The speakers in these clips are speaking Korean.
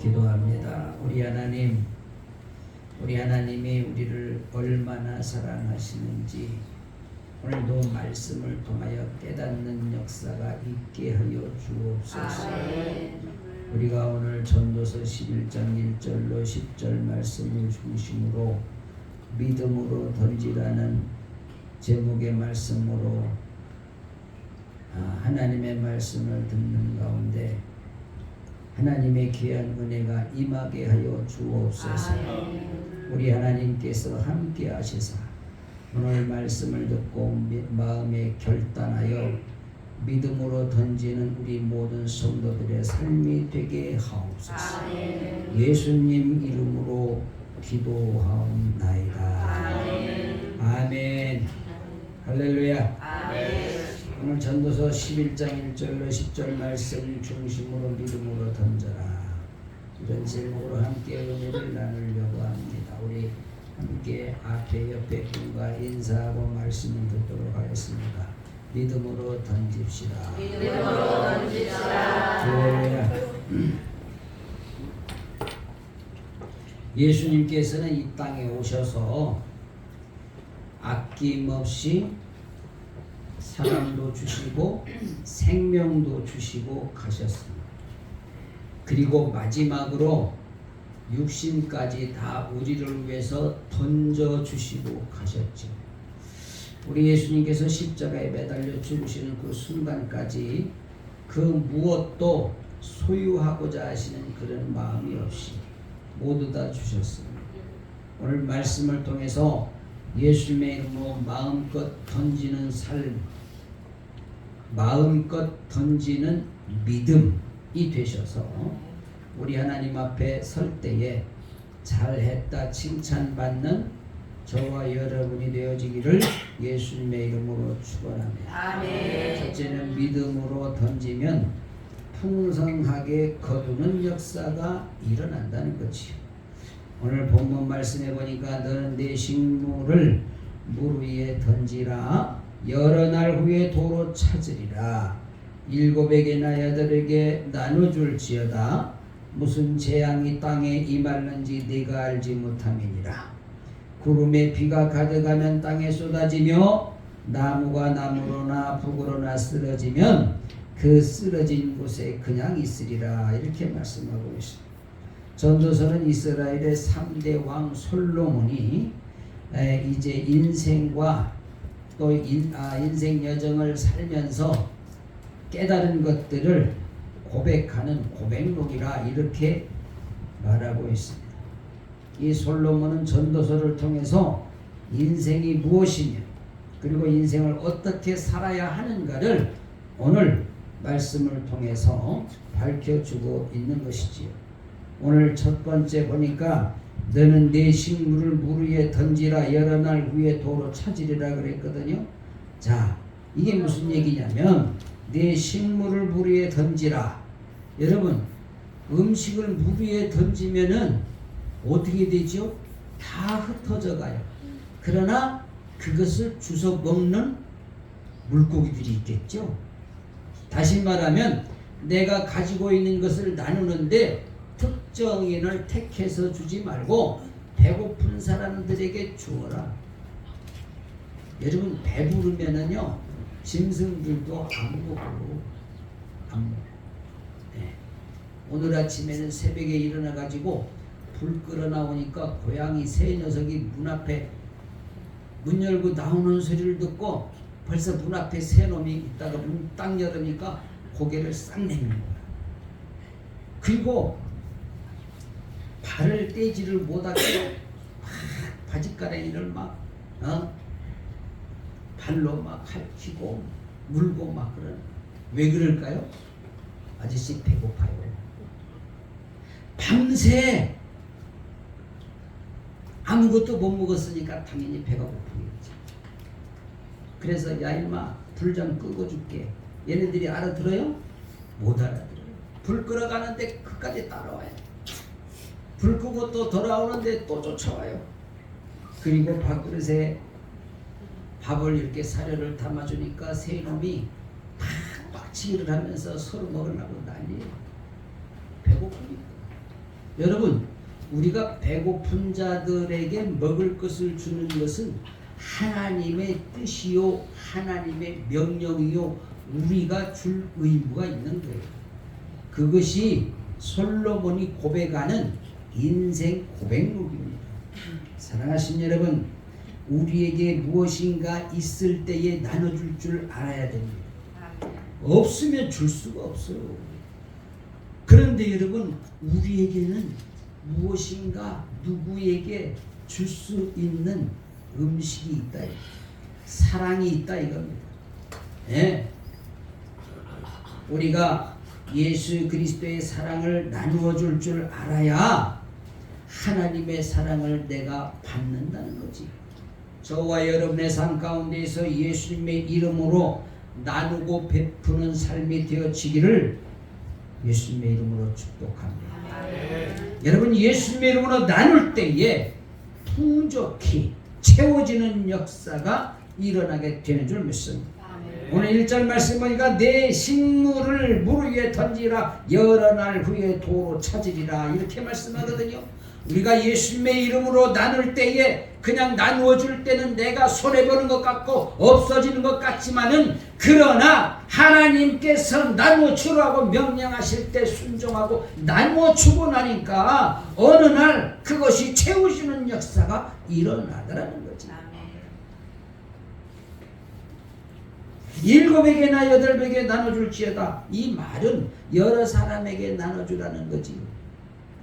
기도합니다. 우리 하나님, 우리 하나님이 우리를 얼마나 사랑하시는지 오늘도 말씀을 통하여 깨닫는 역사가 있게 하여 주옵소서. 우리가 오늘 전도서 11장 1절로 10절 말씀을 중심으로 믿음으로 던지라는 제목의 말씀으로 하나님의 말씀을 듣는 가운데 하나님의 귀한 은혜가 임하게 하여 주옵소서. 우리 하나님께서 함께 하시사 오늘 말씀을 듣고 마음에 결단하여 믿음으로 던지는 우리 모든 성도들의 삶이 되게 하옵소서. 예수님 이름으로 기도하옵나이다. 아멘. 할렐루야. 오늘 전도서 11장 1절로 10절 말씀 중심으로 믿음으로 던져라. 이런 제목으로 함께 은혜를 나누려고 합니다. 우리 함께 앞에 옆에 분과 인사하고 말씀을 듣도록 하겠습니다. 믿음으로 던집시다. 믿음으로 던집시다. 할렐루야. 예수님께서는 이 땅에 오셔서 아낌없이 사랑도 주시고 생명도 주시고 가셨습니다. 그리고 마지막으로 육신까지 다 우리를 위해서 던져주시고 가셨죠. 우리 예수님께서 십자가에 매달려 죽으시는 그 순간까지 그 무엇도 소유하고자 하시는 그런 마음이 없이 모두 다 주셨습니다. 오늘 말씀을 통해서 예수님의 이름으로 마음껏 던지는 삶, 마음껏 던지는 믿음이 되셔서 우리 하나님 앞에 설 때에 잘했다 칭찬받는 저와 여러분이 되어지기를 예수님의 이름으로 축원합니다. 아멘. 첫째는 믿음으로 던지면 풍성하게 거두는 역사가 일어난다는 거지요. 오늘 본문 말씀해 보니까 너는 내 식물을 물 위에 던지라. 여러 날 후에 도로 찾으리라. 7에게나 8에게 나눠줄지어다. 무슨 재앙이 땅에 임할는지 네가 알지 못함이니라. 구름에 비가 가득하면 땅에 쏟아지며 나무가 나무로나 북으로나 쓰러지면 그 쓰러진 곳에 그냥 있으리라. 이렇게 말씀하고 있습니다. 전도서는 이스라엘의 3대 왕 솔로몬이 이제 인생과 또 인생 여정을 살면서 깨달은 것들을 고백하는 고백록이라 이렇게 말하고 있습니다. 이 솔로몬은 전도서를 통해서 인생이 무엇이며 그리고 인생을 어떻게 살아야 하는가를 오늘 말씀을 통해서 밝혀주고 있는 것이지요. 오늘 첫 번째 보니까 너는 내 식물을 물 위에 던지라. 여러 날 후에 도로 찾으리라 그랬거든요. 자, 이게 무슨 얘기냐면 내 식물을 물 위에 던지라. 여러분, 음식을 물 위에 던지면은 어떻게 되죠? 다 흩어져 가요. 그러나 그것을 주워 먹는 물고기들이 있겠죠. 다시 말하면 내가 가지고 있는 것을 나누는데 특정인을 택해서 주지 말고 배고픈 사람들에게 주어라. 여러분, 배부르면은요 짐승들도 안 먹어요. 네. 오늘 아침에는 새벽에 일어나 가지고 불 끌어 나오니까 고양이 새 녀석이 문 앞에 문 열고 나오는 소리를 듣고 벌써 문 앞에 새 놈이 있다가 문 딱 열으니까 고개를 싹 내미는 거야. 그리고 발을 떼지를 못하게 막 바짓가랑이를 막 발로 막 핥히고 물고 막 그러는. 왜 그럴까요? 아저씨 배고파요. 밤새 아무것도 못 먹었으니까 당연히 배가 고프겠지. 그래서 야 임마 불 좀 끄고 줄게. 얘네들이 알아들어요? 못 알아들어요. 불 끌어가는데 끝까지 따라와요. 불 끄고 또 돌아오는데 또 쫓아와요. 그리고 밥그릇에 밥을 이렇게 사료를 담아주니까 새 놈이 막 빡치기를 하면서 서로 먹으려고 난리예요. 배고프니까. 여러분, 우리가 배고픈 자들에게 먹을 것을 주는 것은 하나님의 뜻이요, 하나님의 명령이요, 우리가 줄 의무가 있는 거예요. 그것이 솔로몬이 고백하는 인생 고백록입니다. 사랑하신 여러분, 우리에게 무엇인가 있을 때에 나눠줄 줄 알아야 됩니다. 없으면 줄 수가 없어요. 그런데 여러분, 우리에게는 무엇인가 누구에게 줄 수 있는 음식이 있다, 사랑이 있다 이겁니다. 예? 우리가 예수 그리스도의 사랑을 나누어 줄 줄 알아야 하나님의 사랑을 내가 받는다는 거지. 저와 여러분의 삶 가운데에서 예수님의 이름으로 나누고 베푸는 삶이 되어지기를 예수님의 이름으로 축복합니다. 여러분, 예수님의 이름으로 나눌 때에 풍족히 채워지는 역사가 일어나게 되는 줄 믿습니다. 오늘 1절 말씀 보니까 내 식물을 물 위에 던지라 여러 날 후에 도로 찾으리라 이렇게 말씀하거든요. 우리가 예수님의 이름으로 나눌 때에 그냥 나누어 줄 때는 내가 손해보는 것 같고 없어지는 것 같지만은, 그러나 하나님께서 나누어 주라고 명령하실 때 순종하고 나누어 주고 나니까 어느 날 그것이 채우시는 역사가 일어나더라는 거지. 7에게나 8에게 나눠줄지어다. 이 말은 여러 사람에게 나눠주라는 거지.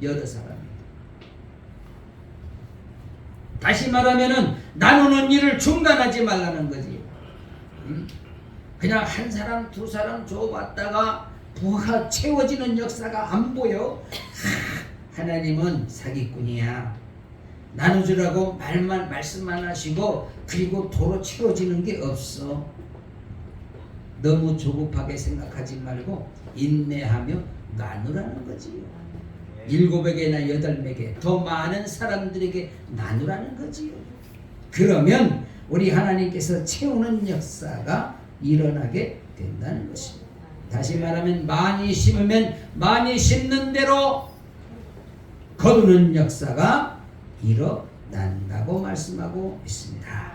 여러 사람. 다시 말하면은 나누는 일을 중단하지 말라는 거지. 그냥 한 사람 두 사람 줘봤다가 부가 채워지는 역사가 안 보여. 하나님은 사기꾼이야. 나눠주라고 말씀만 하시고 그리고 도로 채워지는 게 없어. 너무 조급하게 생각하지 말고 인내하며 나누라는 거지. 7에게나 8에게 더 많은 사람들에게 나누라는 거지요. 그러면 우리 하나님께서 채우는 역사가 일어나게 된다는 것입니다. 다시 말하면 많이 심으면 많이 심는 대로 거두는 역사가 일어난다고 말씀하고 있습니다.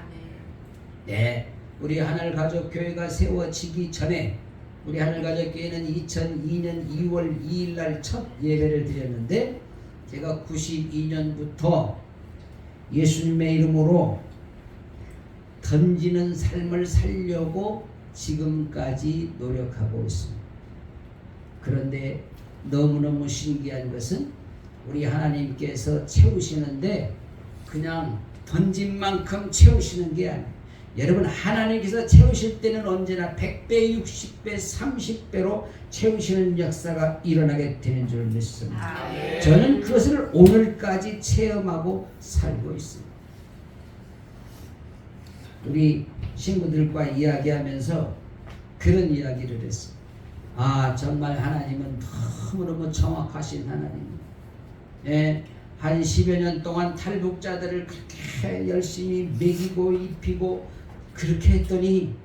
네, 우리 하늘가족교회가 세워지기 전에 우리 하늘가족교회는 2002년 2월 2일 날 첫 예배를 드렸는데, 제가 92년부터 예수님의 이름으로 던지는 삶을 살려고 지금까지 노력하고 있습니다. 그런데 너무너무 신기한 것은 우리 하나님께서 채우시는데 그냥 던진 만큼 채우시는 게 아니에요. 여러분, 하나님께서 채우실 때는 언제나 100배, 60배, 30배로 채우시는 역사가 일어나게 되는 줄 믿습니다. 저는 그것을 오늘까지 체험하고 살고 있습니다. 우리 친구들과 이야기하면서 그런 이야기를 했어요. 정말 하나님은 너무너무 정확하신 하나님입니다. 예, 한 10여 년 동안 탈북자들을 그렇게 열심히 먹이고 입히고 그렇게 했더니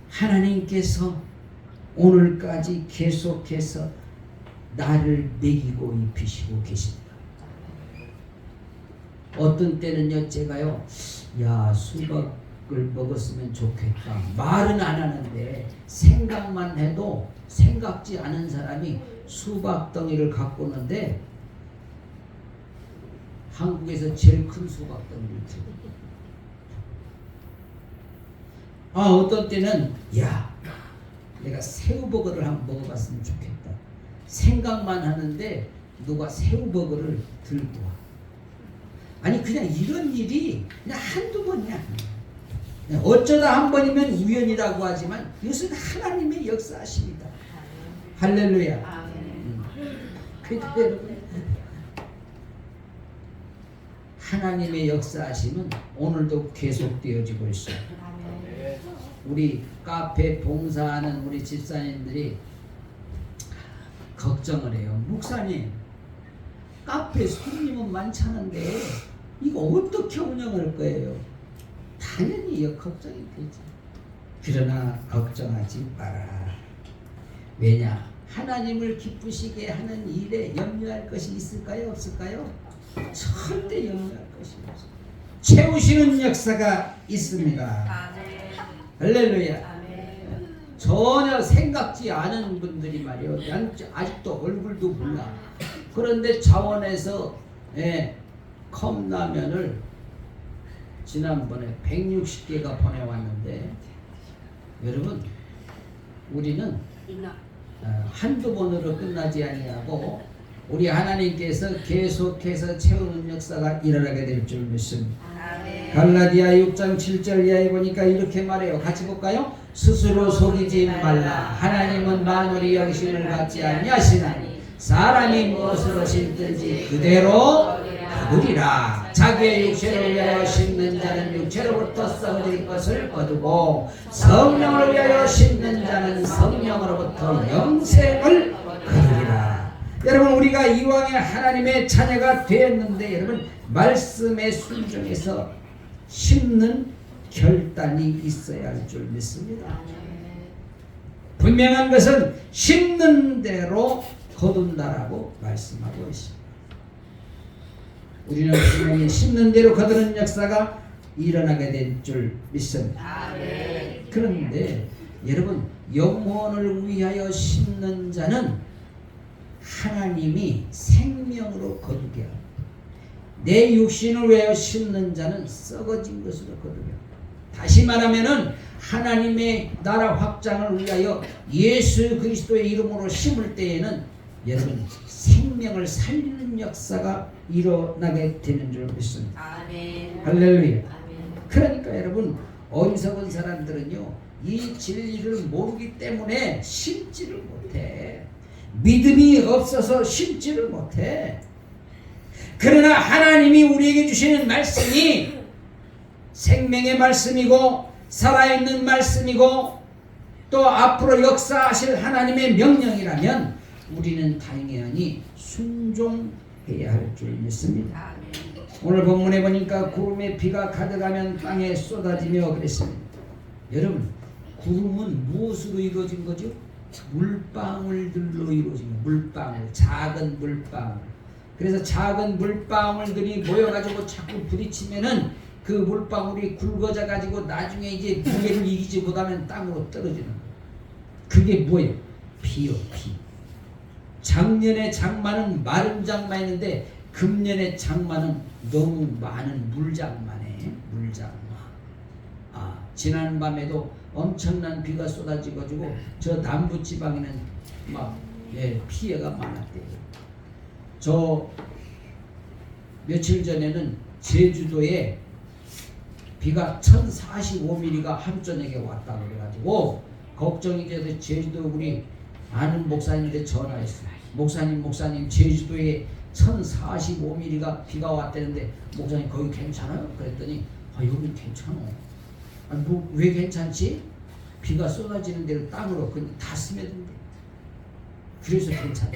하나님께서 오늘까지 계속해서 나를 먹이고 입히시고 계십니다. 어떤 때는요, 제가요, 수박을 먹었으면 좋겠다. 말은 안 하는데 생각만 해도 생각지 않은 사람이 수박 덩이를 갖고 오는데 한국에서 제일 큰 수박 덩이를 들고, 어떤 때는 내가 새우버거를 한번 먹어봤으면 좋겠다. 생각만 하는데 누가 새우버거를 들고 와. 아니, 그냥 이런 일이 그냥 한두 번이야. 어쩌다 한 번이면 우연이라고 하지만 이것은 하나님의 역사하십니다. 할렐루야. 그러니까 여러분, 하나님의 역사하심은 오늘도 계속되어지고 있어요. 우리 카페 봉사하는 우리 집사님들이 걱정을 해요. 목사님, 카페 손님은 많잖은데 이거 어떻게 운영할 거예요? 당연히 걱정이 되지. 그러나 걱정하지 마라. 왜냐? 하나님을 기쁘시게 하는 일에 염려할 것이 있을까요? 없을까요? 절대 염려할 것이 없어요. 채우시는 역사가 있습니다. 할렐루야. 전혀 생각지 않은 분들이 말이요, 아직도 얼굴도 몰라. 그런데 자원에서 컵라면을 지난번에 160개가 보내왔는데, 여러분, 우리는 한두 번으로 끝나지 아니하고 우리 하나님께서 계속해서 채우는 역사가 일어나게 될 줄 믿습니다. 갈라디아 6장 7절 이하에 보니까 이렇게 말해요. 같이 볼까요? 스스로 속이지 말라. 하나님은 만물이 영심을 갖지 아니하시나니 사람이 무엇으로 심든지 그대로 거두리라. 자기의 육체를 위하여 심는 자는 육체로부터 썩어질 것을 거두고 성령을 위하여 심는 자는 성령으로부터 영생을 거두리라. 여러분, 우리가 이왕에 하나님의 자녀가 되었는데, 여러분, 말씀에 순종해서 심는 결단이 있어야 할 줄 믿습니다. 분명한 것은 심는 대로 거둔다라고 말씀하고 있습니다. 우리는 분명히 심는 대로 거두는 역사가 일어나게 될 줄 믿습니다. 그런데 여러분, 영혼을 위하여 심는 자는 하나님이 생명으로 거두게 합니다. 내 육신을 위하여 심는 자는 썩어진 것으로 거두게 합니다. 다시 말하면은 하나님의 나라 확장을 위하여 예수 그리스도의 이름으로 심을 때에는 여러분, 생명을 살리는 역사가 일어나게 되는 줄 믿습니다. 할렐루야. 그러니까 여러분, 어리석은 사람들은요, 이 진리를 모르기 때문에 심지를 못해. 믿음이 없어서 심지를 못해. 그러나 하나님이 우리에게 주시는 말씀이 생명의 말씀이고 살아있는 말씀이고 또 앞으로 역사하실 하나님의 명령이라면 우리는 당연히 순종해야 할 줄 믿습니다. 오늘 본문에 보니까 구름에 비가 가득하면 땅에 쏟아지며 그랬습니다. 여러분, 구름은 무엇으로 이루어진 거죠? 물방울들로 이루어진 거예요. 물방울, 작은 물방울. 그래서 작은 물방울들이 모여가지고 자꾸 부딪히면은 그 물방울이 굵어져 가지고 나중에 이제 무게를 이기지 못하면 땅으로 떨어지는 거예요. 그게 뭐예요? 비요, 비. 작년에 장마는 마른 장마였는데 금년에 장마는 너무 많은 물장마네. 물장마. 지난 밤에도 엄청난 비가 쏟아지고 저 남부 지방에는 막 피해가 많았대요. 저 며칠 전에는 제주도에 비가 1045mm가 하루 저녁에 왔다고 그래가지고 걱정이 돼서 제주도 우리 아는 목사님한테 전화했어요. 목사님 제주도에 1045mm가 비가 왔다는데 목사님 거기 괜찮아요? 그랬더니 여기 괜찮아. 왜 괜찮지? 비가 쏟아지는 대로 땅으로 그냥 다 스며든대. 그래서 괜찮아.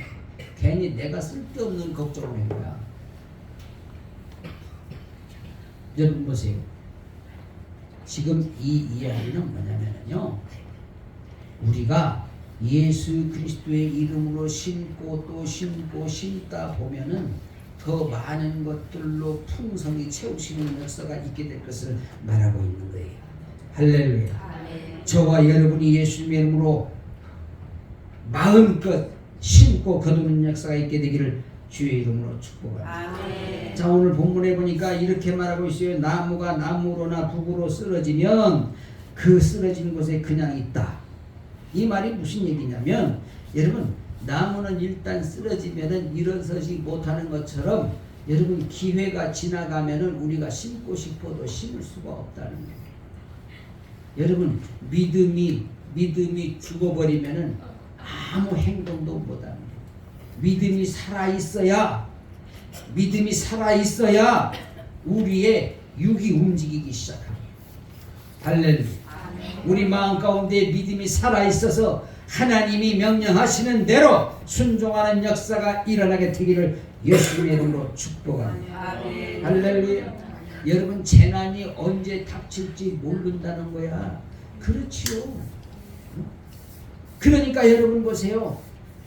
괜히 내가 쓸데없는 걱정을 한 거야. 여러분 보세요. 지금 이 이야기는 뭐냐면요, 우리가 예수 그리스도의 이름으로 심고 또 심고 심다 보면은 더 많은 것들로 풍성히 채우시는 역사가 있게 될 것을 말하고 있는 거예요. 할렐루야. 저와 여러분이 예수님의 이름으로 마음껏 심고 거두는 역사가 있게 되기를 주의 이름으로 축복합니다. 자, 오늘 본문에 보니까 이렇게 말하고 있어요. 나무가 남으로나 북으로 쓰러지면 그 쓰러진 곳에 그냥 있다. 이 말이 무슨 얘기냐면, 여러분, 나무는 일단 쓰러지면은 일어서지 못하는 것처럼 여러분, 기회가 지나가면은 우리가 심고 싶어도 심을 수가 없다는 거예요. 여러분, 믿음이 죽어버리면은 아무 행동도 못하는 거예요. 믿음이 살아있어야 우리의 육이 움직이기 시작합니다. 할렐루야. 우리 마음 가운데 믿음이 살아있어서 하나님이 명령하시는 대로 순종하는 역사가 일어나게 되기를 예수님의 이름으로 축복합니다. 할렐루야. 여러분, 재난이 언제 닥칠지 모른다는 거야. 그렇지요. 그러니까 여러분 보세요.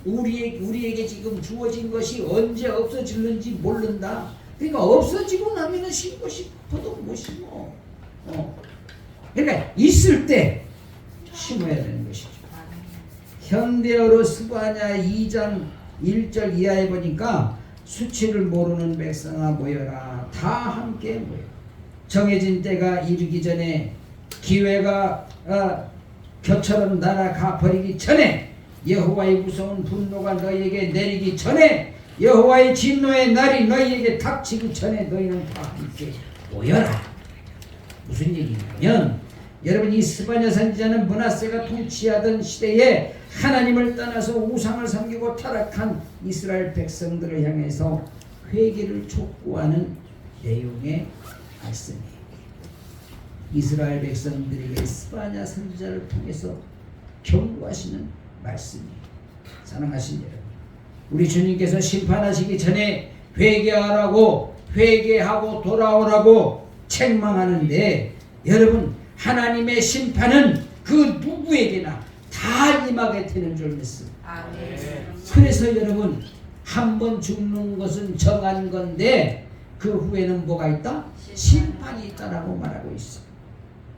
우리에게 지금 주어진 것이 언제 없어질는지 모른다. 그러니까 없어지고 나면은 심고 싶어도 못 심어. 그러니까 있을 때 심어야 되는 것이죠. 현대어로 스바냐 2장 1절 이하에 보니까 수치를 모르는 백성아 모여라. 다 함께 모여. 정해진 때가 이르기 전에 기회가 겨처럼 날아가 버리기 전에 여호와의 무서운 분노가 너희에게 내리기 전에 여호와의 진노의 날이 너희에게 닥치기 전에 너희는 다 함께 모여라. 무슨 얘기냐면 여러분 이 스바냐 선지자는 므낫세가 통치하던 시대에 하나님을 떠나서 우상을 섬기고 타락한 이스라엘 백성들을 향해서 회개를 촉구하는 내용의 말씀이에요. 이스라엘 백성들에게 스바냐 선지자를 통해서 경고하시는 말씀이에요. 사랑하신 여러분, 우리 주님께서 심판하시기 전에 회개하라고 회개하고 돌아오라고 책망하는데 여러분 하나님의 심판은 그 누구에게나 다 임하게 되는 줄 믿습니다. 그래서 여러분 한 번 죽는 것은 정한 건데 그 후에는 뭐가 있다? 심판이 있다라고 말하고 있어.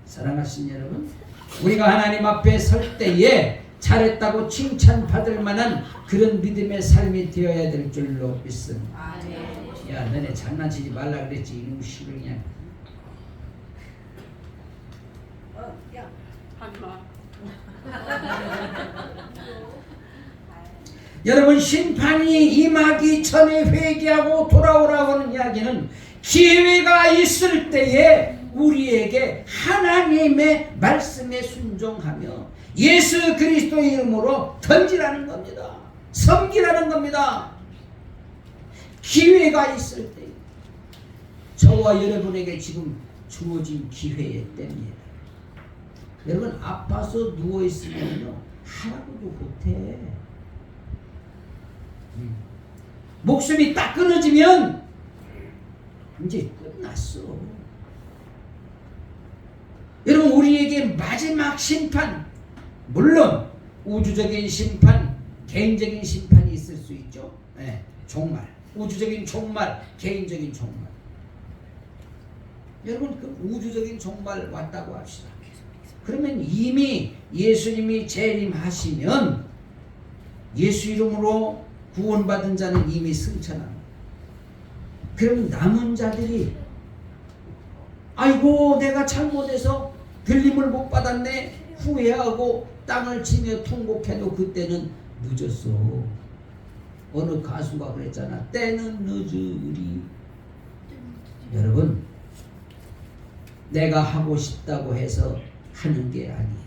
사랑하신 여러분, 우리가 하나님 앞에 설 때에 잘했다고 칭찬받을 만한 그런 믿음의 삶이 되어야 될 줄로 믿습니다. 야, 너네 장난치지 말라 그랬지. 이놈 씨를 그냥. 야, 하지마. 여러분 심판이 임하기 전에 회개하고 돌아오라고 하는 이야기는 기회가 있을 때에 우리에게 하나님의 말씀에 순종하며 예수 그리스도의 이름으로 던지라는 겁니다. 섬기라는 겁니다. 기회가 있을 때 저와 여러분에게 지금 주어진 기회의 때입니다. 여러분 아파서 누워있으면요 하라고도 못해. 목숨이 딱 끊어지면 이제 끝났어. 여러분 우리에게 마지막 심판, 물론 우주적인 심판, 개인적인 심판이 있을 수 있죠. 네, 종말, 우주적인 종말, 개인적인 종말. 여러분 그 우주적인 종말 왔다고 합시다. 그러면 이미 예수님이 재림하시면 예수 이름으로 구원받은 자는 이미 승천합니다. 그럼 남은 자들이 아이고 내가 잘못해서 들림을 못 받았네 후회하고 땅을 치며 통곡해도 그때는 늦었어. 어느 가수가 그랬잖아. 때는 늦으리. 여러분 내가 하고 싶다고 해서 하는 게 아니에요.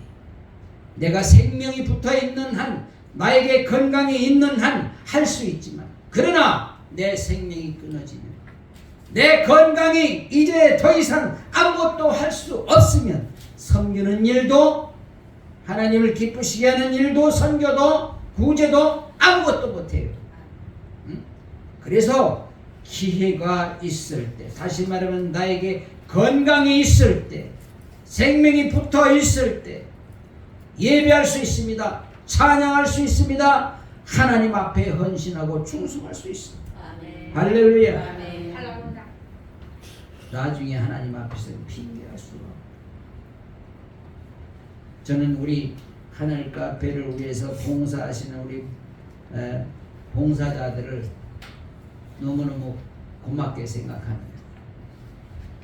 내가 생명이 붙어있는 한, 나에게 건강이 있는 한 할 수 있지만 그러나 내 생명이 끊어지면, 내 건강이 이제 더 이상 아무것도 할 수 없으면 섬기는 일도, 하나님을 기쁘시게 하는 일도, 선교도, 구제도 아무것도 못해요. 그래서 기회가 있을 때, 다시 말하면 나에게 건강이 있을 때, 생명이 붙어 있을 때 예배할 수 있습니다. 찬양할 수 있습니다. 하나님 앞에 헌신하고 충성할 수 있습니다. 아멘. 할렐루야. 아멘. 나중에 하나님 앞에서 핑계할 수가. 저는 우리 하늘과 배를 위해서 봉사하시는 우리 봉사자들을 너무너무 고맙게 생각합니다.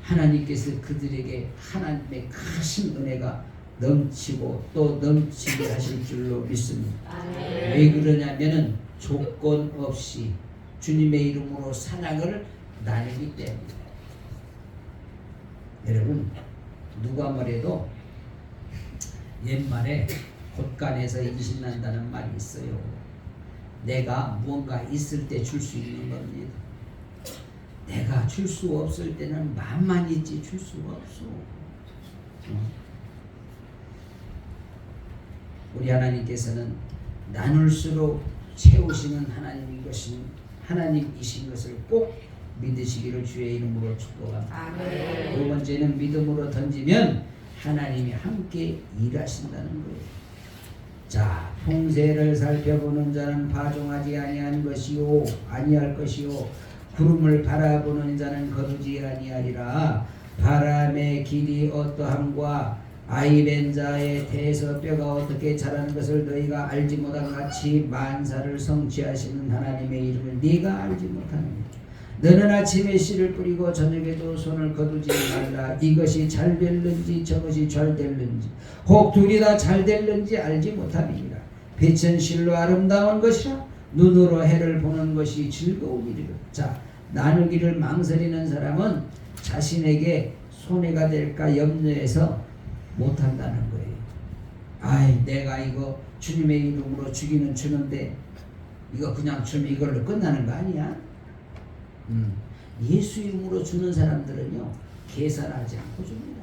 하나님께서 그들에게 하나님의 크신 은혜가 넘치고 또 넘치게 하실 줄로 믿습니다. 왜 그러냐면은 조건 없이 주님의 이름으로 사랑을 나누기 때문에. 여러분 누가 뭐래도 옛말에 곳간에서 임신난다는 말이 있어요. 내가 무언가 있을 때 줄 수 있는 겁니다. 내가 줄 수 없을 때는 맘만 있지 줄 수가 없어. 우리 하나님께서는 나눌수록 채우시는 하나님이신 것을 꼭 믿으시기를 주의 이름으로 축복합니다. 두 번째는 믿음으로 던지면 하나님이 함께 일하신다는 거예요. 자, 풍세를 살펴보는 자는 파종하지 아니한 것이요 아니할 것이요 구름을 바라보는 자는 거두지 아니하리라. 바람의 길이 어떠함과 아이벤 자의 태에서 뼈가 어떻게 자라는 것을 너희가 알지 못한 같이 만사를 성취하시는 하나님의 이름을 네가 알지 못하느냐. 너는 아침에 씨를 뿌리고 저녁에도 손을 거두지 말라. 이것이 잘 될는지 저것이 잘 될는지 혹 둘이 다 잘 될는지 알지 못함이니라. 빛은 실로 아름다운 것이라 눈으로 해를 보는 것이 즐거움이리라. 자, 나누기를 망설이는 사람은 자신에게 손해가 될까 염려해서 못한다는 거예요. 아이, 내가 이거 주님의 이름으로 주기는 주는데 이거 그냥 주면 이걸로 끝나는 거 아니야? 예수 이름으로 주는 사람들은요 계산하지 않고 줍니다.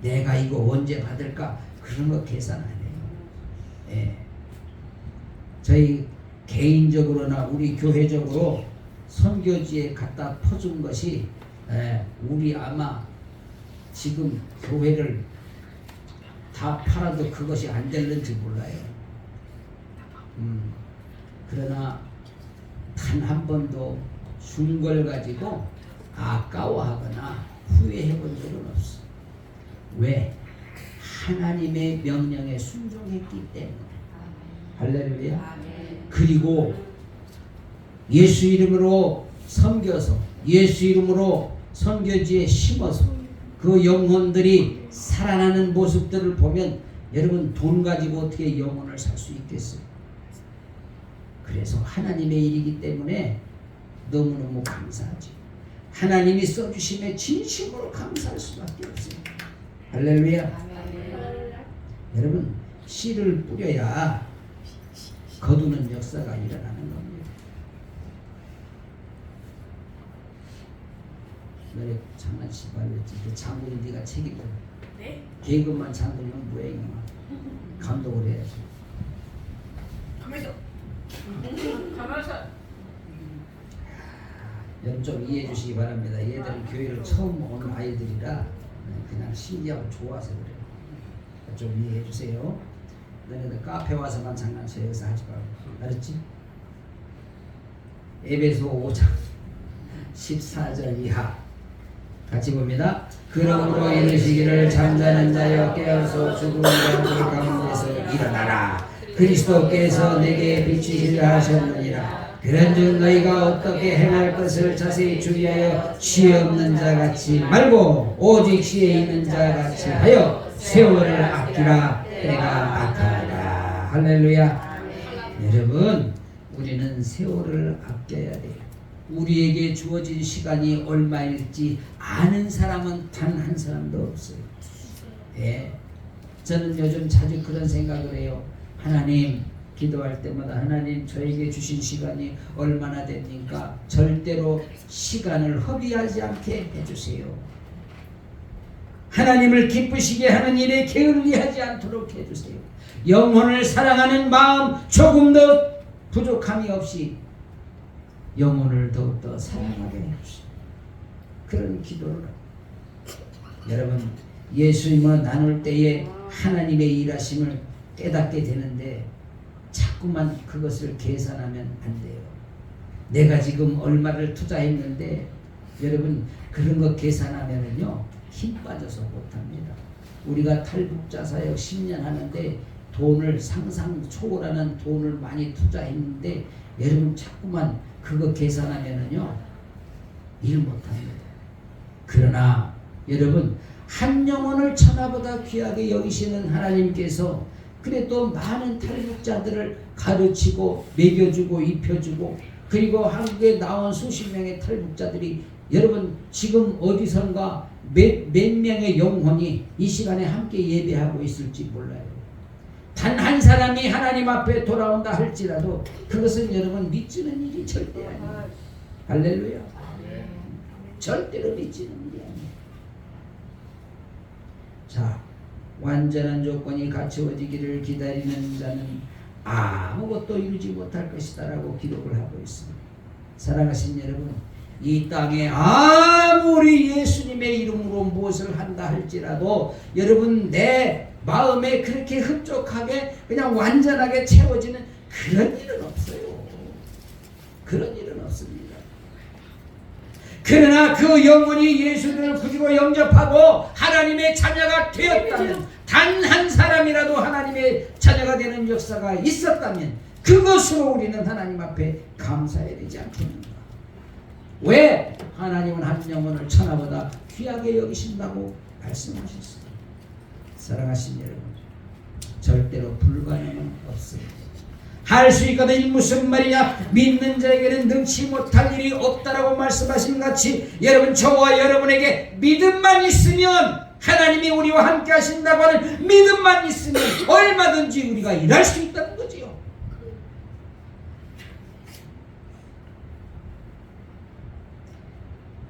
내가 이거 언제 받을까 그런 거 계산 안 해요. 예. 저희 개인적으로나 우리 교회적으로 선교지에 갖다 퍼준 것이 우리 아마 지금 교회를 다 팔아도 그것이 안 될는지 몰라요. 그러나 단 한 번도 준 걸 가지고 아까워하거나 후회해 본 적은 없어. 왜? 하나님의 명령에 순종했기 때문에. 할렐루야. 그리고 예수 이름으로 섬겨서 예수 이름으로 선교지에 심어서 그 영혼들이 살아나는 모습들을 보면 여러분 돈 가지고 어떻게 영혼을 살 수 있겠어요? 그래서 하나님의 일이기 때문에 너무너무 감사하지. 하나님이 써주심에 진심으로 감사할 수밖에 없어요. 할렐루야. 여러분 씨를 뿌려야 거두는 역사가 일어나는 겁니다. 너네 장난치지 말랬지. 그 장군이 네가 책임져. 네? 계급만 장군이면 뭐야 이놈아. 감독을 해야지. 가만있어. 가만있어. 여러분 좀 이해해 주시기 바랍니다. 얘들은 교회를 처음 오는 아이들이라 그냥 신기하고 좋아서 그래요. 좀 이해해 주세요. 너네들 카페 와서만 장난쳐 여기서 하지 말고. 알았지? 에베소 5장 14절 이하 같이 봅니다. 그러므로 이르시기를 잠자는 자여 깨어서 죽은 자들 가운데서 일어나라. 그리스도께서 내게 비추시려 하셨느니라. 그런즉 너희가 어떻게 행할 것을 자세히 주의하여 지혜 없는 자 같이 말고 오직 지혜 있는 자 같이 하여 세월을 아끼라. 때가 나타나리라. 할렐루야. 여러분 우리는 세월을 아껴야 돼요. 우리에게 주어진 시간이 얼마일지 아는 사람은 단 한 사람도 없어요. 예. 저는 요즘 자주 그런 생각을 해요. 하나님, 기도할 때마다 하나님 저에게 주신 시간이 얼마나 됩니까? 절대로 시간을 허비하지 않게 해주세요. 하나님을 기쁘시게 하는 일에 게을리하지 않도록 해주세요. 영혼을 사랑하는 마음 조금 더 부족함이 없이 영혼을 더욱더 사랑하게 해주세요. 그런 기도를 여러분 예수님을 나눌 때에 하나님의 일하심을 깨닫게 되는데 자꾸만 그것을 계산하면 안 돼요. 내가 지금 얼마를 투자했는데 여러분 그런 거 계산하면은요 힘 빠져서 못합니다. 우리가 탈북자 사역 10년 하는데 돈을 상상 초월하는 돈을 많이 투자했는데 여러분 자꾸만 그거 계산하면은요 일 못합니다. 그러나 여러분 한 영혼을 천하보다 귀하게 여기시는 하나님께서 그래 또 많은 탈북자들을 가르치고 먹여주고 입혀주고 그리고 한국에 나온 수십 명의 탈북자들이 여러분 지금 어디선가 몇 명의 영혼이 이 시간에 함께 예배하고 있을지 몰라요. 단 한 사람이 하나님 앞에 돌아온다 할지라도 그것은 여러분 믿지는 일이 절대 아니에요. 할렐루야. 절대로 믿지는 일이 아니에요. 자, 완전한 조건이 갖추어지기를 기다리는 자는 아무것도 이루지 못할 것이다 라고 기록을 하고 있습니다. 사랑하신 여러분, 이 땅에 아무리 예수님의 이름으로 무엇을 한다 할지라도 여러분 내 마음에 그렇게 흡족하게 그냥 완전하게 채워지는 그런 일은 없어요. 그런 일은 없습니다. 그러나 그 영혼이 예수를 구주로 영접하고 하나님의 자녀가 되었다면, 단 한 사람이라도 하나님의 자녀가 되는 역사가 있었다면 그것으로 우리는 하나님 앞에 감사해야 되지 않겠는가? 왜? 하나님은 한 영혼을 천하보다 귀하게 여기신다고 말씀하셨어요. 사랑하신 여러분, 절대로 불가능은 없습니다. 할 수 있거든. 무슨 말이냐? 믿는 자에게는 능치 못할 일이 없다라고 말씀하신 같이 여러분, 저와 여러분에게 믿음만 있으면, 하나님이 우리와 함께 하신다고 하는 믿음만 있으면 얼마든지 우리가 일할 수 있다는 거지요.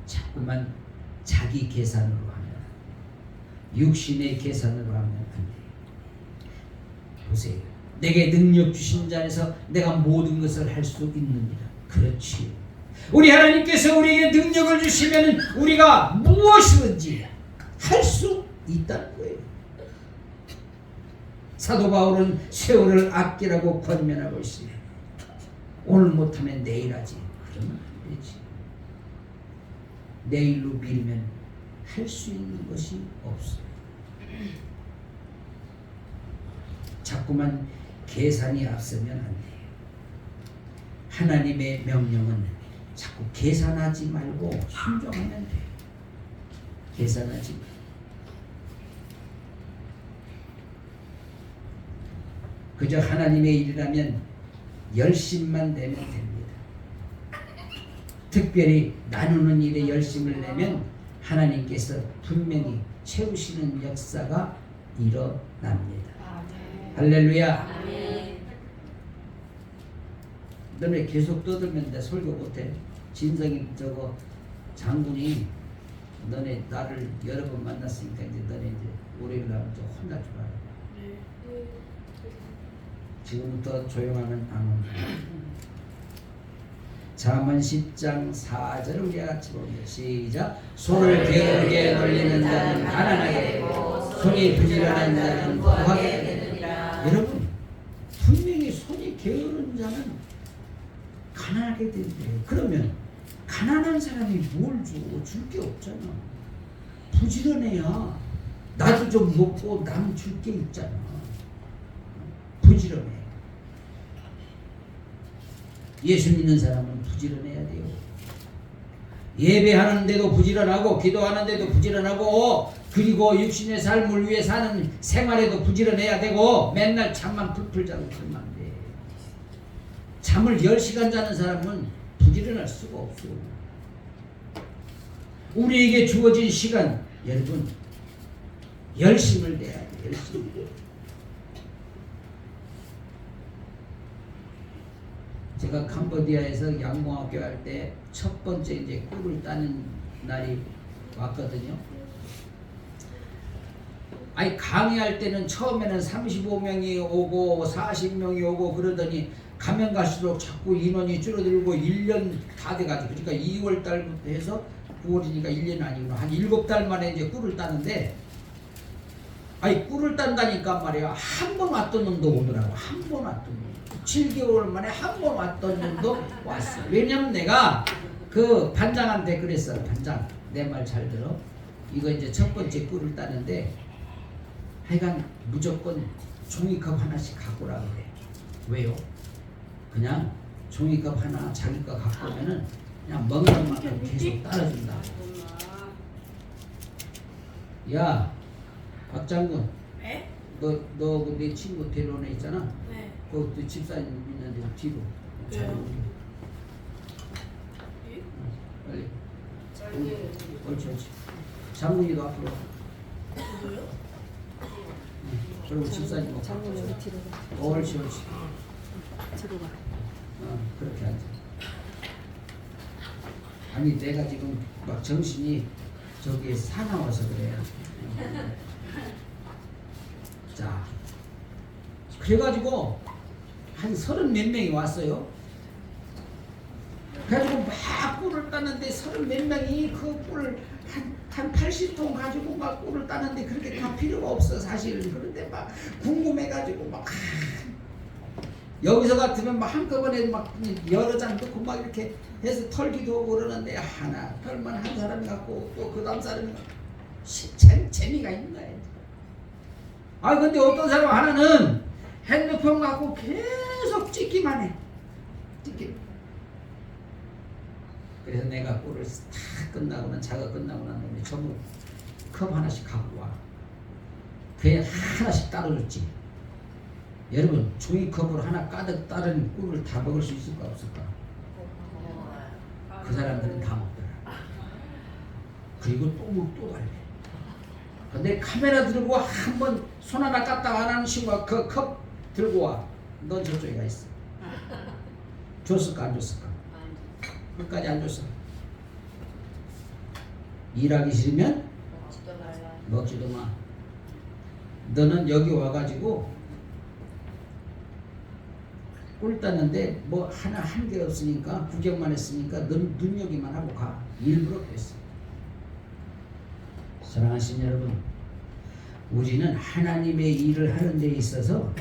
자꾸만 자기 계산으로 하면, 육신의 계산으로 하면 안 돼요. 보세요. 내게 능력 주신 자에서 내가 모든 것을 할 수 있느니라. 그렇지. 우리 하나님께서 우리에게 능력을 주시면 우리가 무엇이든지 할 수 있다는 거예요. 사도 바울은 세월을 아끼라고 권면하고 있어요. 오늘 못하면 내일 하지. 그러면 안 되지. 내일로 미루면 할 수 있는 것이 없어요. 자꾸만 계산이 앞서면 안 돼요. 하나님의 명령은 자꾸 계산하지 말고 순종하면 돼요. 계산하지 말고. 그저 하나님의 일이라면 열심만 내면 됩니다. 특별히 나누는 일에 열심을 내면 하나님께서 분명히 채우시는 역사가 일어납니다. 할렐루야. 너네 계속 떠들면 내 설교 못해. 진성이 저거 장군이 너네 나를 여러 번 만났으니까 이제 너네 이제 올해를 하면 좀 혼날 줄 알아. 지금부터 조용하면 안 온다. 잠언 10장 4절을 우리 같이 보면 시작. 손을 게으르게 돌리는 자는 가난하게 되고 손이 부지런한 자는 부하게 되느니라. 여러분, 분명히 손이 게으른 자는 가난하게 된대요. 그러면 가난한 사람이 뭘 줘? 줄 게 없잖아. 부지런해야 나도 좀 먹고 남 줄 게 있잖아. 부지런해. 예수 믿는 사람은 부지런해야 돼요. 예배하는데도 부지런하고 기도하는데도 부지런하고 그리고 육신의 삶을 위해 사는 생활에도 부지런해야 되고 맨날 잠만 풀풀 자고 그러면 안 돼. 잠을 10시간 자는 사람은 부지런할 수가 없어. 우리에게 주어진 시간, 여러분, 열심을 내야 돼. 열심. 제가 캄보디아에서 양봉학교 할 때 첫 번째 이제 꿀을 따는 날이 왔거든요. 아니 강의할 때는 처음에는 35명이 오고 40명이 오고 그러더니 가면 갈수록 자꾸 인원이 줄어들고 1년 다 돼가지고, 그러니까 2월 달부터 해서 9월이니까 1년 아니구나. 한 7달 만에 이제 꿀을 따는데, 아니 꿀을 딴다니까 말이야. 한 번 왔던 놈도 오더라고. 한 번 왔던 놈. 7개월 만에 한 번 왔던 놈도 왔어. 왜냐면 내가 그 반장한테 그랬어. 반장, 내 말 잘 들어. 이거 이제 첫 번째 꿀을 따는데 하여간 무조건 종이컵 하나씩 갖고 오라 그래. 왜요? 그냥 종이컵 하나 자기 거 갖고 오면은 그냥 먹는 만큼 계속 따라준다. 야, 박장군. 네? 너 내 친구 데려오네 있잖아. 네. 그것도 집사님 있는데 뒤로 잘 왜요? 오게. 빨리. 옳지, 옳지. 장군이도 앞으로. 누구요? 그리고 집사님 뭐. 장군이 여기 뒤로 가. 옳지, 옳지. 뒤로 가. 그렇게 앉아. 아니 내가 지금 막 정신이 저기에 사나워서 그래요. 자, 그래가지고 한 30 몇 명이 왔어요. 그래가지고 막 꿀을 따는데 30몇 명이 그 꿀 한 80통 가지고 막 꿀을 따는데 그렇게 다 필요가 없어 사실은. 그런데 막 궁금해가지고 막 여기서 같으면 막 한꺼번에 막 여러 장 넣고 막 이렇게 해서 털기도 하고 그러는데 하나 털만 한 사람이 갖고 또 그 다음 사람이 재미가 있는 거야. 아 근데 어떤 사람 하나는 핸드폰 갖고 계속 찍기만 해. 찍기. 그래서 내가 꿀을 다 끝나고는 작업 끝나고 난 다음에 전부 컵 하나씩 갖고 와. 그냥 하나씩 따라줬지. 여러분 종이컵으로 하나 가득 따른 꿀을 다 먹을 수 있을까 없을까? 그 사람들은 다 먹더라. 그리고 또 달래. 근데 카메라 들고 한번 손 하나 깠다 안 하는 친구가 그 컵 들고 와. 넌 저쪽에 가 있어. 줬을까 안 줬을까? 끝까지 안 줬어. 일하기 싫으면 먹지도 마. 너는 여기 와가지고 꿀 따는데 뭐 하나 한 개 없으니까 구경만 했으니까 넌 눈여기만 하고 가. 일부러 그랬어. 사랑하신 여러분, 우리는 하나님의 일을 하는 데 있어서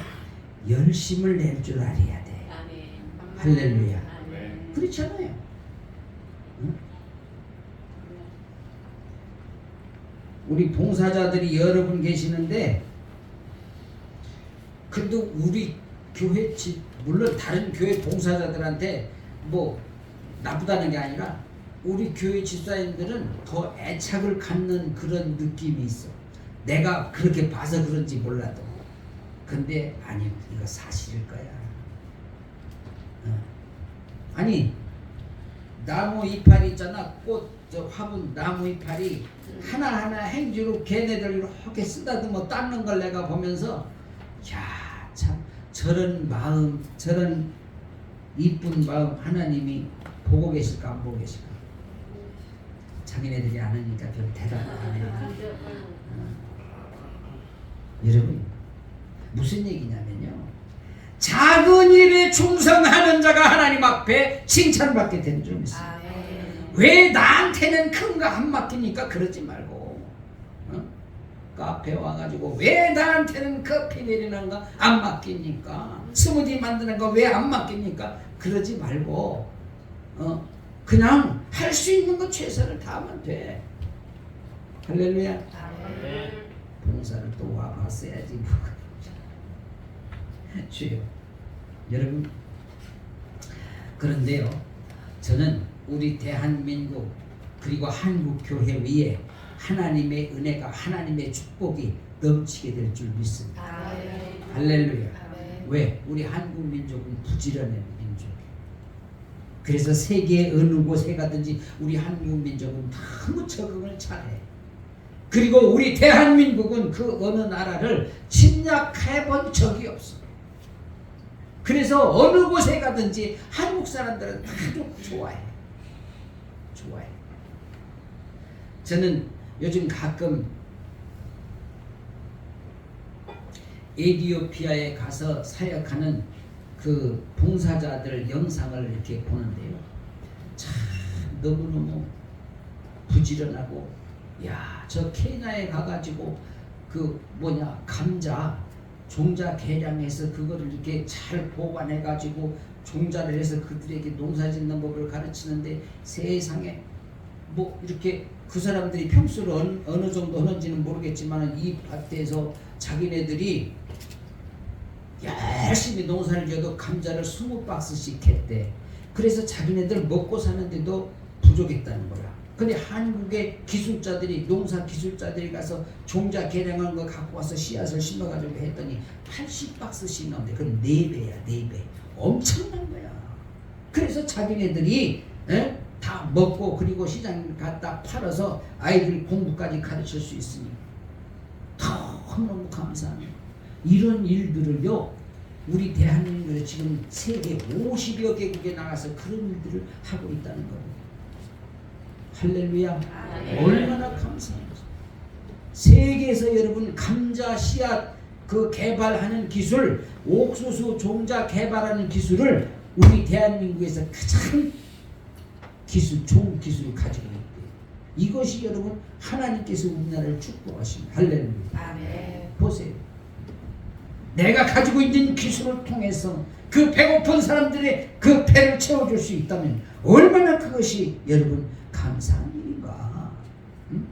열심을 낼 줄 알아야 돼. 할렐루야. 그렇지 않아요? 응? 우리 봉사자들이 여러 분 계시는데 그래도 우리 교회 물론 다른 교회 봉사자들한테 뭐 나쁘다는 게 아니라 우리 교회 집사님들은 더 애착을 갖는 그런 느낌이 있어. 내가 그렇게 봐서 그런지 몰라도. 근데 아니 이거 사실일 거야. 아니 나무 이파리 있잖아. 꽃 저 화분 나무 이파리 하나하나 행주로 걔네들 이렇게 쓰다듬어 닦는 걸 내가 보면서 야, 참 저런 마음 저런 이쁜 마음 하나님이 보고 계실까 안 보고 계실까? 자기네들이 아느니까 별 대답을 안 해. 여러분 무슨 얘기냐면요, 작은 일에 충성하는 자가 하나님 앞에 칭찬받게 되는 줄 믿습니다. 왜 나한테는 큰 거 안 맡깁니까? 그러지 말고 카페 와가지고 왜 나한테는 커피 내리는 거 안 맡깁니까? 스무디 만드는 거 왜 안 맡깁니까? 그러지 말고 그냥 할 수 있는 거 최선을 다하면 돼. 할렐루야. 봉사를 또 와봤어야지. 주여. 여러분, 그런데요, 저는 우리 대한민국 그리고 한국교회 위에 하나님의 은혜가 하나님의 축복이 넘치게 될 줄 믿습니다. 할렐루야. 왜? 우리 한국 민족은 부지런한 민족이에요. 그래서 세계의 어느 곳에 가든지 우리 한국 민족은 너무 적응을 잘해. 그리고 우리 대한민국은 그 어느 나라를 침략해 본 적이 없어. 그래서 어느 곳에 가든지 한국 사람들은 아주 좋아해. 좋아해. 저는 요즘 가끔 에티오피아에 가서 사역하는 그 봉사자들 영상을 이렇게 보는데요, 참 너무너무 부지런하고, 야, 저 케냐에 가가지고 그 감자 종자 개량해서 그거를 이렇게 잘 보관해가지고 종자를 해서 그들에게 농사짓는 법을 가르치는데, 세상에 뭐 이렇게 그 사람들이 평수를 어느 정도 하는지는 모르겠지만 이 밭에서 자기네들이 열심히 농사를 지어도 감자를 20박스씩 했대. 그래서 자기네들 먹고 사는데도 부족했다는 거야. 근데 한국의 기술자들이, 농사 기술자들이 가서 종자 개량한 거 갖고 와서 씨앗을 심어가지고 했더니 80박스씩 나온대. 그럼 4배야, 4배. 엄청난 거야. 그래서 자기네들이 다 먹고 그리고 시장 갖다 팔아서 아이들 공부까지 가르칠 수 있으니 너무너무 감사합니다. 이런 일들을요, 우리 대한민국에 지금 세계 50여 개국에 나가서 그런 일들을 하고 있다는 겁니다. 할렐루야. 얼마나 감사합니다. 세계에서 여러분 감자 씨앗 그 개발하는 기술, 옥수수 종자 개발하는 기술을 우리 대한민국에서 가장 기술, 좋은 기술을 가지고 있대. 이것이 여러분 하나님께서 우리나라를 축복하십니다. 할렐루야. 아멘. 보세요. 내가 가지고 있는 기술을 통해서 그 배고픈 사람들의 그 배를 채워줄 수 있다면 얼마나 그것이 여러분 감사한 일인가. 응?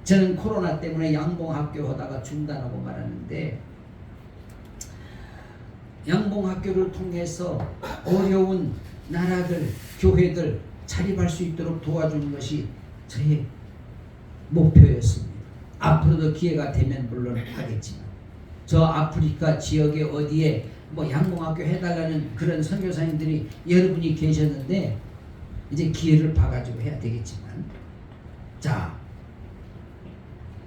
저는 코로나 때문에 양봉학교 하다가 중단하고 말았는데, 양봉학교를 통해서 어려운 나라들, 교회들 자립할 수 있도록 도와주는 것이 저의 목표였습니다. 앞으로도 기회가 되면 물론 하겠지만, 저 아프리카 지역에 어디에 뭐 양봉학교 해달라는 그런 선교사님들이 여러분이 계셨는데 이제 기회를 봐가지고 해야 되겠지만, 자,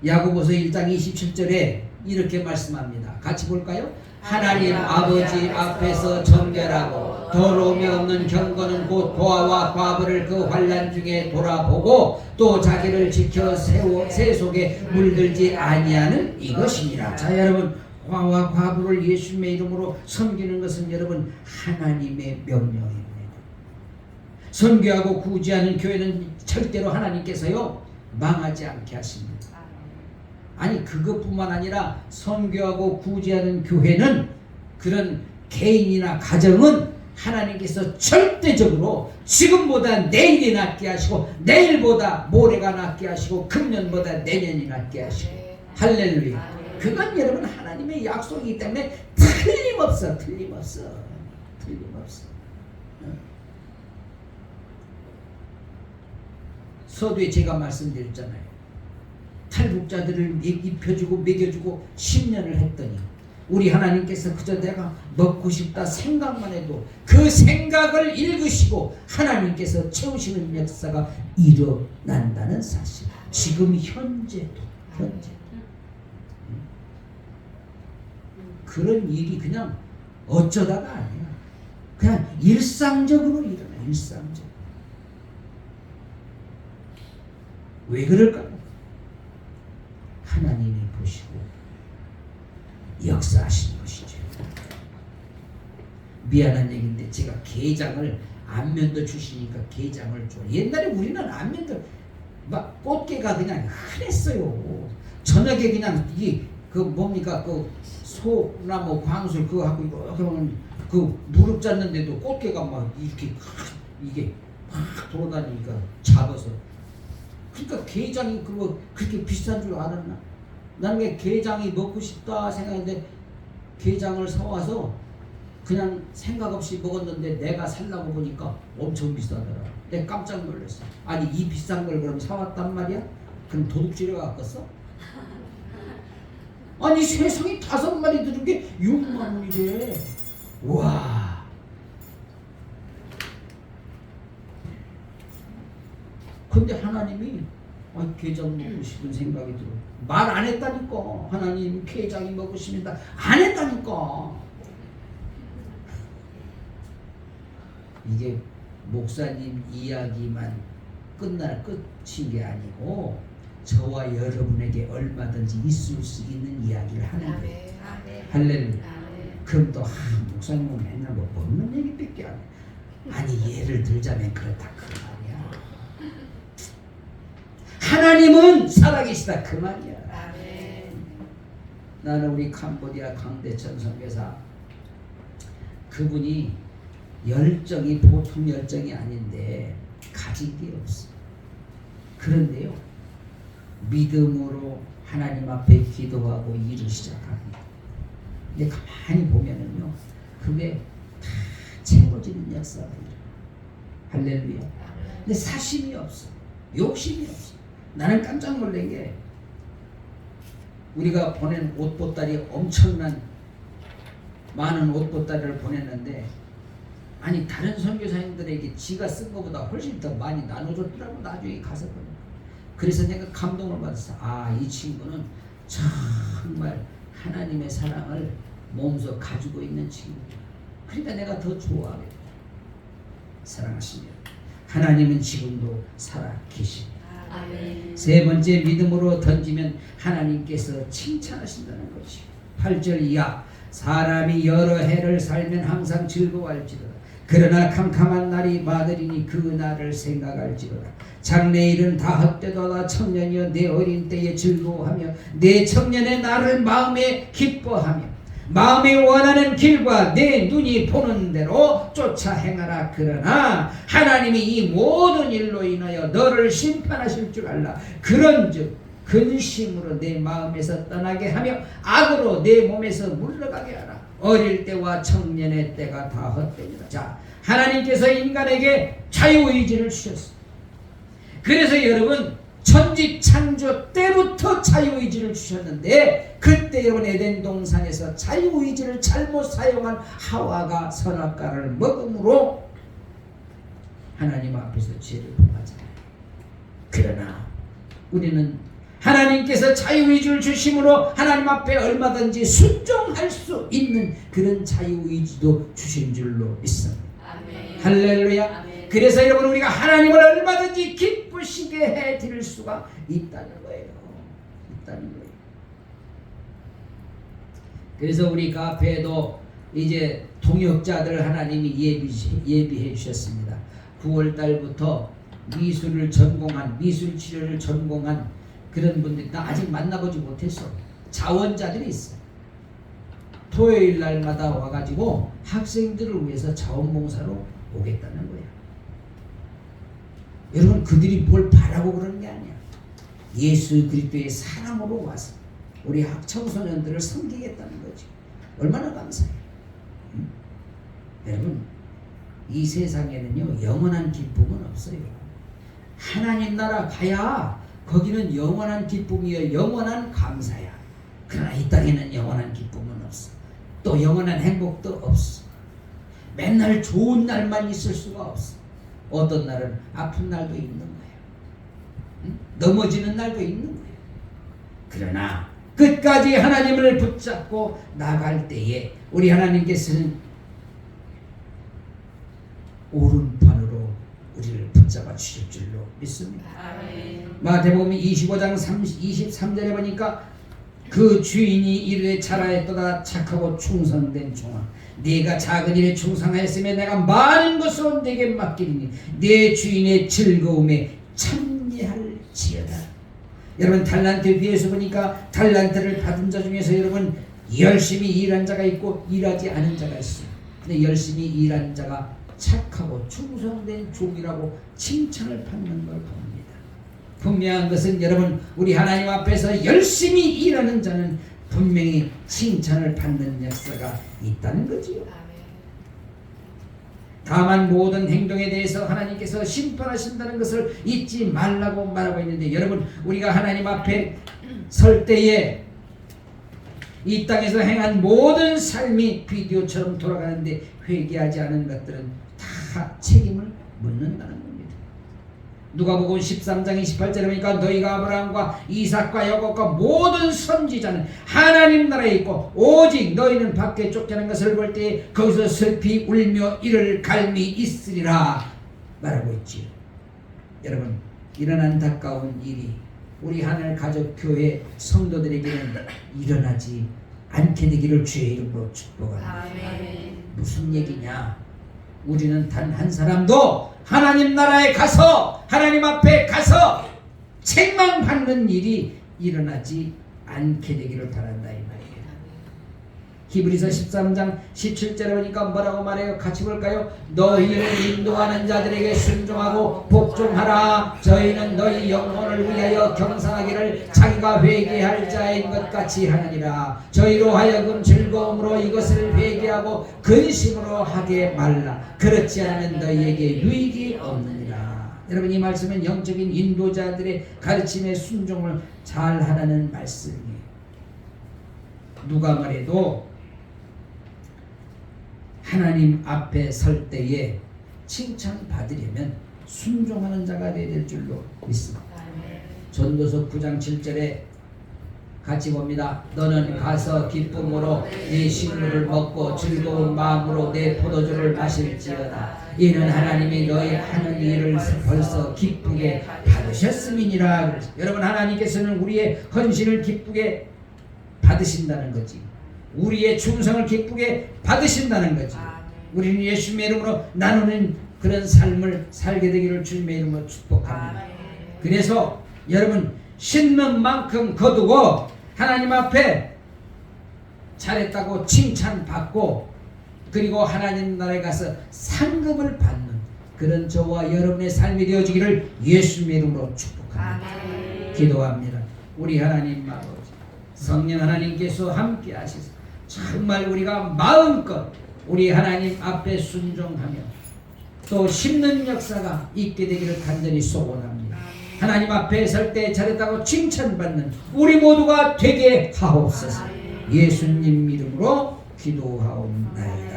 야고보서 1장 27절에 이렇게 말씀합니다. 같이 볼까요? 하나님 아버지 앞에서 정결하고 더러움이 없는 경건은 곧 고아와 과부를 그 환난 중에 돌아보고 또 자기를 지켜 새 속에 물들지 아니하는 이것이니라. 자, 여러분, 고아와 과부를 예수님의 이름으로 섬기는 것은 여러분 하나님의 명령입니다. 선교하고 구제하는 교회는 절대로 하나님께서요 망하지 않게 하십니다. 아니, 그것뿐만 아니라 선교하고 구제하는 교회는, 그런 개인이나 가정은 하나님께서 절대적으로 지금보다 내일이 낫게 하시고, 내일보다 모레가 낫게 하시고, 금년보다 내년이 낫게 하시고. 할렐루야. 그건 여러분 하나님의 약속이기 때문에 틀림없어. 서두에 제가 말씀드렸잖아요. 탈북자들을 입혀주고 먹여주고 10년을 했더니 우리 하나님께서 그저 내가 먹고 싶다 생각만 해도 그 생각을 읽으시고 하나님께서 채우시는 역사가 일어난다는 사실. 지금 현재도 그런 일이 그냥 어쩌다가 아니야. 그냥 일상적으로 일어나. 일상적으로. 왜 그럴까요? 하나님이 보시고 역사하시는 것이죠. 미안한 얘기인데 제가 게장을 안면도 주시니까 게장을 줘. 옛날에 우리는 안면도 막 꽃게가 그냥 흔했어요. 저녁에 그냥 이게 그 뭡니까 그 소나 뭐 광술 그거 하고 이렇게 하면 그 무릎 잡는데도 꽃게가 막 이렇게 이게 막 돌아다니니까 잡아서. 그러니까 게장이 그거 그렇게 비싼 줄 알았나? 나는 게장이 먹고 싶다 생각했는데 게장을 사와서 그냥 생각 없이 먹었는데 내가 살라고 보니까 엄청 비싸더라. 내가 깜짝 놀랐어. 아니 이 비싼 걸 그럼 사왔단 말이야? 그럼 도둑질해 갔겠어? 아니 세상에 5마리 들은 게 6만 원이래. 와. 근데 하나님이 게장 먹고 싶은 생각이 들어. 말 안 했다니까. 하나님 게장이 먹고 싶습니다. 안 했다니까. 이게 목사님 이야기만 끝인 게 아니고 저와 여러분에게 얼마든지 있을 수 있는 이야기를 하는 거예요. 할렐루야. 그럼 또 목사님은 맨날 뭐 먹는 얘기밖에 안 해. 아니 예를 들자면 그렇다 그 말이야. 하나님은 살아계시다 그 말이야. 나는 우리 캄보디아 강대천 선교사 그분이 열정이 보통 열정이 아닌데 가진 게 없어. 그런데요 믿음으로 하나님 앞에 기도하고 일을 시작합니다. 근데 가만히 보면은요 그게 다 채워지는 역사가 일어나. 할렐루야. 근데 사심이 없어. 욕심이 없어. 나는 깜짝 놀란 게 우리가 보낸 옷보따리 엄청난 많은 옷보따리를 보냈는데 아니 다른 선교사님들에게 지가 쓴 것보다 훨씬 더 많이 나눠줬더라고. 나중에 가서 보니까. 그래서 내가 감동을 받았어. 아, 이 친구는 정말 하나님의 사랑을 몸소 가지고 있는 친구야. 그러니까 내가 더 좋아하게 돼. 사랑하시면 하나님은 지금도 살아 계십니다. 아멘. 세 번째 믿음으로 던지면 하나님께서 칭찬하신다는 것이 8절 이하 사람이 여러 해를 살면 항상 즐거워할지로다. 그러나 캄캄한 날이 많으리니 그 날을 생각할지로다. 장래일은 다 헛되도다. 청년이여 내 어린 때에 즐거워하며 내 청년의 날을 마음에 기뻐하며 마음이 원하는 길과 내 눈이 보는 대로 쫓아 행하라. 그러나 하나님이 이 모든 일로 인하여 너를 심판하실 줄 알라. 그런즉 근심으로 내 마음에서 떠나게 하며 악으로 내 몸에서 물러가게 하라. 어릴 때와 청년의 때가 다 헛되니라. 자, 하나님께서 인간에게 자유의지를 주셨습니다. 그래서 여러분 천지 창조 때부터 자유의지를 주셨는데 그때 여러분 에덴 동산에서 자유의지를 잘못 사용한 하와가 선악과를 먹음으로 하나님 앞에서 죄를 범하잖아요. 그러나 우리는 하나님께서 자유의지를 주심으로 하나님 앞에 얼마든지 순종할 수 있는 그런 자유의지도 주신 줄로 믿습니다. 아멘. 할렐루야. 아멘. 그래서 여러분 우리가 하나님을 얼마든지 기쁘시게 해드릴 수가 있다는 거예요. 있다는 거예요. 그래서 우리 카페에도 이제 동역자들 하나님이 예비해 주셨습니다. 9월 달부터 미술을 전공한, 미술 치료를 전공한 그런 분들, 나 아직 만나보지 못했어. 자원자들이 있어. 토요일 날마다 와가지고 학생들을 위해서 자원봉사로 오겠다는 거야. 여러분 그들이 뭘 바라고 그러는 게 아니야. 예수 그리스도의 사랑으로 와서 우리 청소년들을 섬기겠다는 거지. 얼마나 감사해요. 응? 여러분 이 세상에는요 영원한 기쁨은 없어요. 하나님 나라 가야 거기는 영원한 기쁨이요 영원한 감사야. 그러나 이 땅에는 영원한 기쁨은 없어. 또 영원한 행복도 없어. 맨날 좋은 날만 있을 수가 없어. 어떤 날은 아픈 날도 있는 거예요. 응? 넘어지는 날도 있는 거예요. 그러나 끝까지 하나님을 붙잡고 나갈 때에 우리 하나님께서는 오른편으로 우리를 붙잡아 주실 줄로 믿습니다. 아멘. 마태복음 25장 23절에 보니까 그 주인이 이르되 잘하였도다 착하고 충성된 종아, 네가 작은 일에 충성하였으면 내가 많은 것으로 네게 맡기리니 네 주인의 즐거움에 참여할지어다. 여러분 달란트에 비해서 보니까 달란트를 받은 자 중에서 여러분 열심히 일한 자가 있고 일하지 않은 자가 있어요. 근데 열심히 일한 자가 착하고 충성된 종이라고 칭찬을 받는 걸 봅니다. 분명한 것은 여러분 우리 하나님 앞에서 열심히 일하는 자는 분명히 칭찬을 받는 역사가 있다는 거지요. 다만 모든 행동에 대해서 하나님께서 심판하신다는 것을 잊지 말라고 말하고 있는데 여러분 우리가 하나님 앞에 설 때에 이 땅에서 행한 모든 삶이 비디오처럼 돌아가는데 회개하지 않은 것들은 다 책임을 묻는다는 겁니다. 누가복음 13장 28절에 보니까 너희가 아브라함과 이삭과 야곱과 모든 선지자는 하나님 나라에 있고 오직 너희는 밖에 쫓겨난 것을 볼 때 거기서 슬피 울며 이를 갈미 있으리라 말하고 있지요. 여러분 이런 안타까운 일이 우리 하늘 가족 교회 성도들에게는 일어나지 않게 되기를 주의 이름으로 축복합니다. 무슨 얘기냐? 우리는 단 한 사람도 하나님 나라에 가서 하나님 앞에 가서 책망받는 일이 일어나지 않게 되기를 바란다 이 말이에요. 히브리서 13장 17절에 보니까 뭐라고 말해요? 같이 볼까요? 너희를 인도하는 자들에게 순종하고 복종하라. 저희는 너희 영혼을 위하여 경상하기를 자기가 회개할 자인 것 같이 하느니라. 저희로 하여금 즐거움으로 이것을 회개하고 근심으로 하게 말라. 그렇지 않으면 너희에게 유익이 없느니라. 여러분 이 말씀은 영적인 인도자들의 가르침에 순종을 잘 하라는 말씀이에요. 누가 말해도 하나님 앞에 설 때에 칭찬받으려면 순종하는 자가 되어야 될 줄로 믿습니다. 전도서 9장 7절에 같이 봅니다. 너는 가서 기쁨으로 네 식물을 먹고 즐거운 마음으로 내 포도주를 마실지어다. 이는 하나님이 너희 하는 일을 벌써 기쁘게 받으셨음이니라. 여러분 하나님께서는 우리의 헌신을 기쁘게 받으신다는 거지. 우리의 충성을 기쁘게 받으신다는 거지. 우리는 예수님의 이름으로 나누는 그런 삶을 살게 되기를 주님의 이름으로 축복합니다. 그래서 여러분 심는 만큼 거두고 하나님 앞에 잘했다고 칭찬받고 그리고 하나님 나라에 가서 상급을 받는 그런 저와 여러분의 삶이 되어지기를 예수님의 이름으로 축복합니다. 기도합니다. 우리 하나님 아버지 성령 하나님께서 함께 하시소. 정말 우리가 마음껏 우리 하나님 앞에 순종하며 또 심는 역사가 있게 되기를 간절히 소원합니다. 하나님 앞에 설 때 잘했다고 칭찬받는 우리 모두가 되게 하옵소서. 예수님 이름으로 기도하옵나이다.